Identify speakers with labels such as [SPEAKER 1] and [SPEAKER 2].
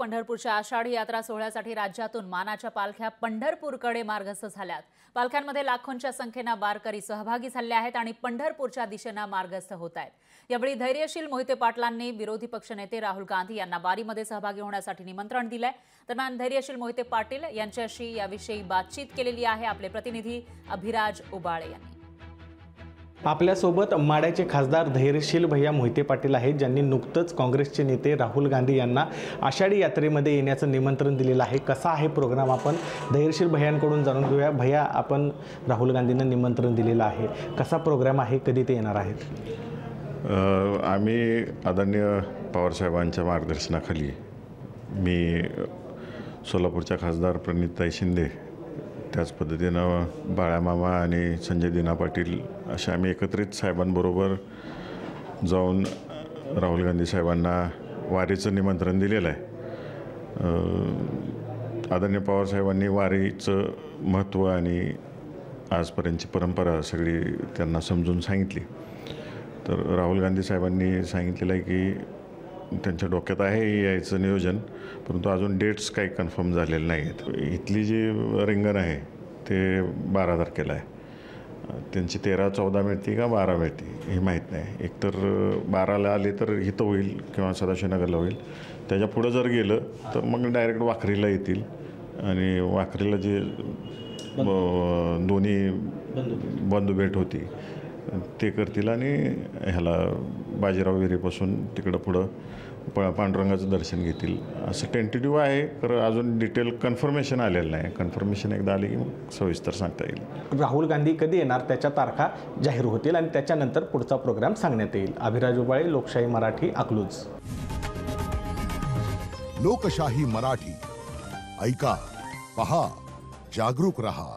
[SPEAKER 1] पंढरपूरच्या आषाढी यात्रा सोहळ्यासाठी राज्यातून मानाच्या पालख्या पंढरपूरकडे मार्गस्थ झाल्यात। पालख्यांमध्ये लाखोंच्या संख्येने वारकरी सहभागी झाले आहेत आणि पंढरपूरच्या दिशेने मार्गस्थ होत आहेत। यावेळी धैर्यशील मोहिते पाटलांनी विरोधी पक्षनेते राहुल गांधी यांना वारीमध्ये सहभागी होण्यासाठी निमंत्रण दिले। दरम्यान धैर्यशील मोहिते पाटील यांच्याशी याविषयी बातचीत केलेली आहे आपले प्रतिनिधी अभिराज उबाळे यांनी।
[SPEAKER 2] आपल्यासोबत माड्याचे खासदार धैर्यशील भैया मोहिते पाटील आहेत, ज्यांनी नुकतंच काँग्रेसचे नेते राहुल गांधी यांना आषाढी यात्रेमध्ये येण्याचं निमंत्रण दिलेलं आहे। कसा आहे प्रोग्राम आपण धैर्यशील भैयांकडून जाणून घेऊया। भैया, आपण राहुल गांधींना निमंत्रण दिलेलं आहे, कसा प्रोग्राम आहे, कधी ते येणार आहेत?
[SPEAKER 3] आम्ही आदरणीय पवारसाहेबांच्या मार्गदर्शनाखाली मी सोलापूरच्या खासदार प्रणिताई शिंदे, त्याच पद्धतीनं बाळामामा आणि संजय दिना पाटील असे आम्ही एकत्रित साहेबांबरोबर जाऊन राहुल गांधी साहेबांना वारीचं निमंत्रण दिलेलं आहे। आदरणीय पवारसाहेबांनी वारीचं महत्त्व आणि आजपर्यंतची परंपरा सगळी त्यांना समजून सांगितली। तर राहुल गांधी साहेबांनी सांगितलेलं आहे की त्यांच्या डोक्यात आहे यायचं नियोजन, परंतु अजून डेट्स काही कन्फर्म झालेले नाही आहेत। इथली जी रिंगण आहे ते 12 तारखेला आहे, त्यांची 13-14 मिळते का 12 मिळते हे माहीत नाही। एकतर 12ला आले तर इथं होईल किंवा सदाशिवनगरला होईल, त्याच्या पुढं जर गेलं तर मग डायरेक्ट वाखरीला येतील आणि वाखरीला जे दोन्ही बंधुभेट होती ते करतील आणि ह्याला बाजीराव विहिरीपासून तिकडं पुढं पांडुरंगाचं दर्शन घेतील असं टेंटेटिव्ह आहे। तर अजून डिटेल कन्फर्मेशन आलेलं नाही। कन्फर्मेशन एकदा आली की मग सविस्तर सांगता येईल।
[SPEAKER 2] राहुल गांधी कधी येणार त्याच्या तारखा जाहीर होतील आणि त्याच्यानंतर पुढचा प्रोग्राम सांगण्यात येईल। अभिराज उबाळे, लोकशाही मराठी, अकलूज।
[SPEAKER 4] लोकशाही मराठी, ऐका, पहा, जागरूक रहा।